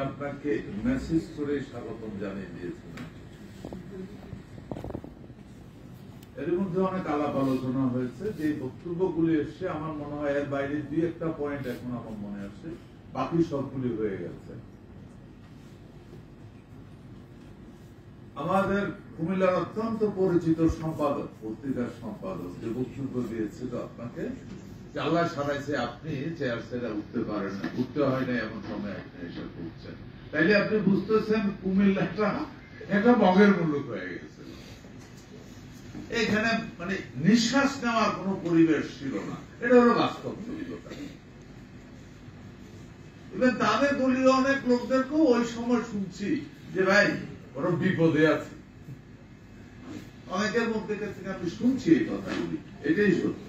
আপনাকে মেসেজ করে স্বাগতম জানিয়ে দিয়েছিলাম। এর মধ্যে অনেক আলাপ আলোচনা হয়েছে, যে বক্তব্যগুলি এসছে আমার মনে হয় এর বাইরে দুই একটা পয়েন্ট এখন আমার মনে আসছে, বাকি সবগুলি হয়ে গেছে। আমাদের কুমিল্লার অত্যন্ত পরিচিত সম্পাদক, পত্রিকার সম্পাদক, যে বক্তব্য দিয়েছিল আপনাকে, আল্লাহ সারাইছে আপনি চেয়ার ছেড়ে উঠতে পারেন না, উঠতে হয় না এমন সময় আপনি এসে উঠছেন, তাইলে আপনি বুঝতেছেন কুমিল্লাটা একটা বগের মুলুক হয়ে গেছে। এখানে মানে নিঃশ্বাস নেওয়ার কোন পরিবেশ ছিল না, এটা হলো বাস্তব অভিজ্ঞতা। এবার তাদের দলীয় অনেক লোকদেরকেও ওই সময় শুনছি যে ভাই ওরা বিপদে আছে, অনেকের মধ্যে থেকে আমি শুনছি এই কথাগুলি, এটাই সত্য।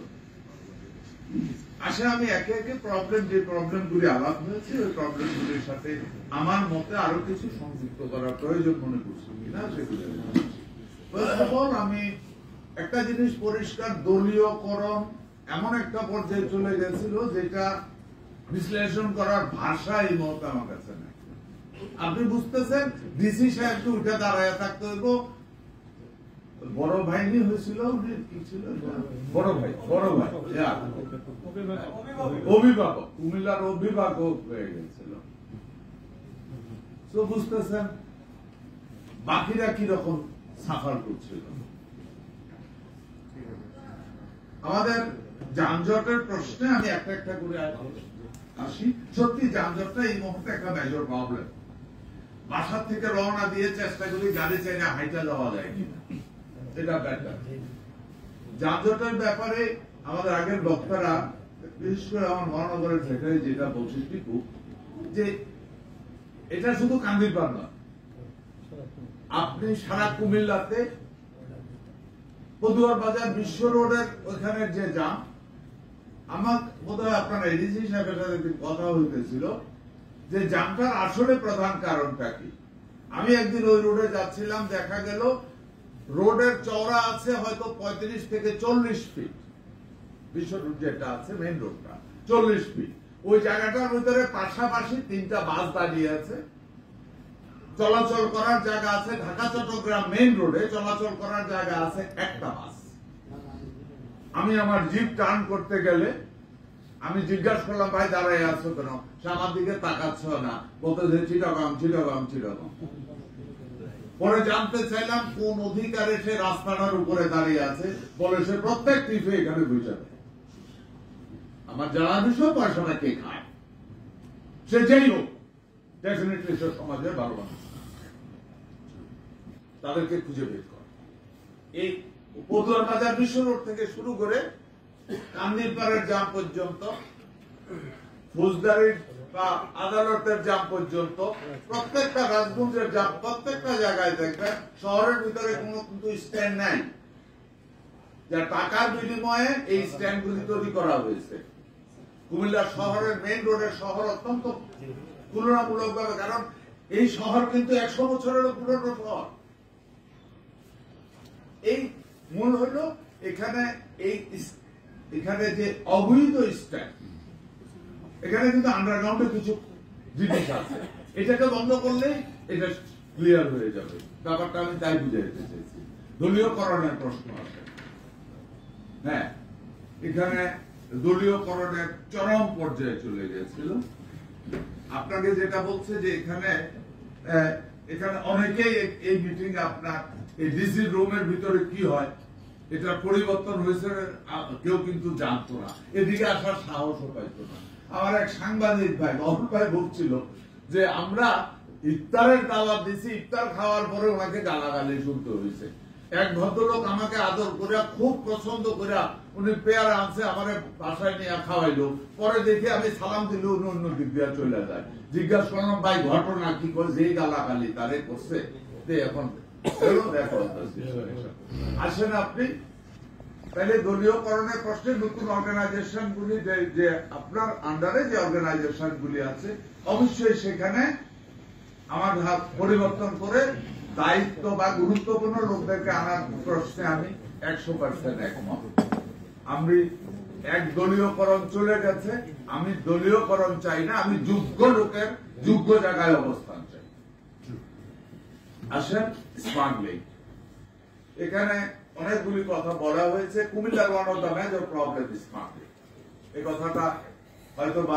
আসলে আমি একে একে যে প্রবলেমগুলি আলাপ হয়েছে ওই প্রবলেমগুলির সাথে আমার মতে আরো কিছু সংযুক্ত করার প্রয়োজন মনে করছি কিনা সেগুলো। আমি একটা জিনিস পরিষ্কার, দলীয়করণ এমন একটা পর্যায়ে চলে গেছিল যেটা বিশ্লেষণ করার ভাষা এই মুহূর্তে আমার কাছে নেই। আপনি বুঝতেছেন ডিসি সাহেবকে উঠে দাঁড়ায় থাকতে হইব, বড় ভাই নিয়ে হয়েছিল, কি ছিল বড় ভাই অভিভাবক, কুমিল্লার অভিভাবক হয়ে গেছিল। তো বুঝতেছেন বাকিরা কিরকম সাফার করছিল। আমাদের যানজটের প্রশ্নে আমি একটা একটা করে আসি। সত্যি যানজটটা এই মুহূর্তে একটা মেজর প্রবলেম। বাসার থেকে রওনা দিয়ে চেষ্টা করি গাড়ি চাই না হাইটা যাওয়া যায় কিনা, এটা ব্যাপার। যানজটের ব্যাপারে আমাদের আগের বক্তারা, বিশেষ করে আমার মহানগরের সেক্রেটারি যেটা বলছে টিপু, যে এটা শুধু কান্দিরপাড় না, আপনি সারা কুমিল্লাতে পদুয়ার বাজার বিশ্ব রোডের ওইখানের যে জাম, আমার বোধ হয় আপনার এডিসি সাহেবের সাথে কথা হইতেছিল যে জামটার আসলে প্রধান কারণটা কি। আমি একদিন ওই রোডে যাচ্ছিলাম, দেখা গেল রোডের চওড়া আছে হয়তো 35 থেকে 40 ফিট, বিশ্ব রোড যেটা আছে মেইন রোডটা 40 ফিট। ওই জায়গাটার ভিতরে পাশাপাশি 3টা বাস দাঁড়িয়ে আছে, চলাচল করার জায়গা আছে। ঢাকা চট্টগ্রাম মেইন রোডে চলাচল করার জায়গা আছে একটা বাস। আমি আমার জিপ টার্ন করতে গেলে আমি জিজ্ঞাসা করলাম, ভাই দাঁড়ায় আছো কেন? সে আমার দিকে তাকাচ্ছ না, বলতে যে চিটাগাং। পরে জানতে চাইলাম কোন অধিকারে সে রাস্তাটার উপরে দাঁড়িয়ে আছে, বলে সে প্রত্যেক টিপে এখানে বুঝে। আমার জানার বিষয় পয়সাটা কে খায়, সে যেই হোক, ডেফিনেটলি সে সমাজের ভালো মানুষ, তাদেরকে খুঁজে বের করে। এই পদুয়ার বাজার বিশ্ব রোড থেকে শুরু করে কান্দিরপাড়ের জাম পর্যন্ত, ফৌজদারির বা আদালতের জাম পর্যন্ত, প্রত্যেকটা রাজগঞ্জের জাম, প্রত্যেকটা জায়গায় দেখবেন শহরের ভিতরে কোনো কিন্তু স্ট্যান্ড নাই, যা টাকার বিনিময়ে এই স্ট্যান্ডগুলি তৈরি করা হয়েছে। কুমিল্লা শহরের মেইন রোডের শহর অত্যন্ত তুলনামূলক ভাবে, কারণ এই শহর কিন্তু 100 বছরেরও পুরনো শহর। এই মূল হইল এখানে যে অবৈধ স্ট্যান্ড, এখানে কিন্তু আন্ডারগ্রাউন্ডে কিছু জিনিস আছে, এটাকে বন্ধ করলে এটা ক্লিয়ার হয়ে যাবে। ব্যাপারটা আমি তাই বুঝাইতে চাইছি। দলীয়করণের প্রশ্ন আছে, হ্যাঁ, এখানে দলীয়করণের চরম পর্যায়ে চলে গেছিল। আপনাকে যেটা বলছে যে এখানে অনেকেই এই মিটিং আপনার এই ডিসি রুমের ভিতরে কি হয় এটা পরিবর্তন হয়েছে, কেউ কিন্তু জানতো না, এদিকে আসার সাহসও পাইতো না। আমার এক সাংবাদিক ভাই অরুণ ভাই বলছিল যে আমরা ইফতারের দাওয়াত দিছি, ইফতার খাওয়ার পরে ওনাকে গালাগালি শুনতে হয়েছে। এক ভদ্রলোক আমাকে আদর করে খুব পছন্দ করে উনি পেয়ারা আনছে আমার বাসায় নিয়ে খাওয়াইলো, পরে দেখে আমি সালাম দিলে উনি অন্য দিক দিয়ে চলে যায়। জিজ্ঞাসা করলাম ভাই ঘটনা কি, করে যে গালাগালি তারে করছে, এখন আসেন আপনি। তাহলে দলীয়করণের প্রশ্নে নতুন অর্গানাইজেশন গুলি, যে আপনার আন্ডারে যে অর্গানাইজেশন গুলি আছে, অবশ্যই সেখানে আমার হাত পরিবর্তন করে দায়িত্ব বা গুরুত্বপূর্ণ লোকদেরকে আনার প্রশ্নে আমি 100% একমত। আমি এক দলীয়করণ চলে গেছে, আমি দলীয়করণ চাই না, আমি যোগ্য লোকের যোগ্য জায়গায় অবস্থান চাই। আসেন স্মার্ট লেক, এখানে অনেকগুলি কথা বলা হয়েছে। কুমিল্লার one of the major problem smart lake, এই কথাটা হয়তো